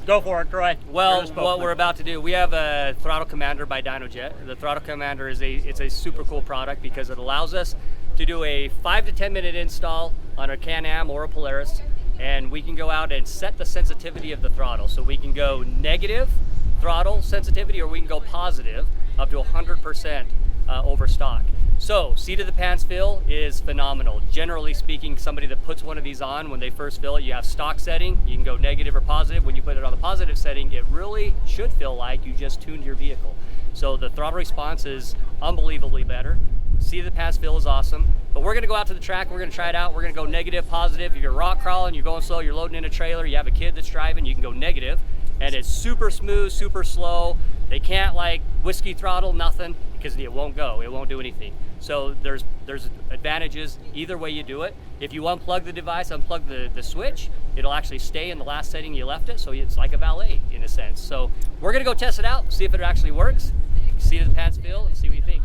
Go for it, Troy. Well, what we're about to do, we have a Throttle Commander by Dynojet. The Throttle Commander is a super cool product because it allows us to do a 5 to 10 minute install on a Can-Am or a Polaris, and we can go out and set the sensitivity of the throttle. So we can go negative throttle sensitivity, or we can go positive up to 100% over stock. So seat of the pants fill is phenomenal. Generally speaking, somebody that puts one of these on, when they first fill it, you have stock setting, you can go negative or positive. When you put it on the positive setting, it really should feel like you just tuned your vehicle. So the throttle response is unbelievably better. Seat of the pants fill is awesome. But we're gonna go out to the track, we're gonna try it out, we're gonna go negative, positive. If you're rock crawling, you're going slow, you're loading in a trailer, you have a kid that's driving, you can go negative. And it's super smooth, super slow. They can't like whiskey throttle, nothing, because it won't go, it won't do anything. So there's advantages either way you do it. If you unplug the device, unplug the switch, it'll actually stay in the last setting you left it, so it's like a valet in a sense. So we're gonna go test it out, see if it actually works, see the pants feel, and see what you think.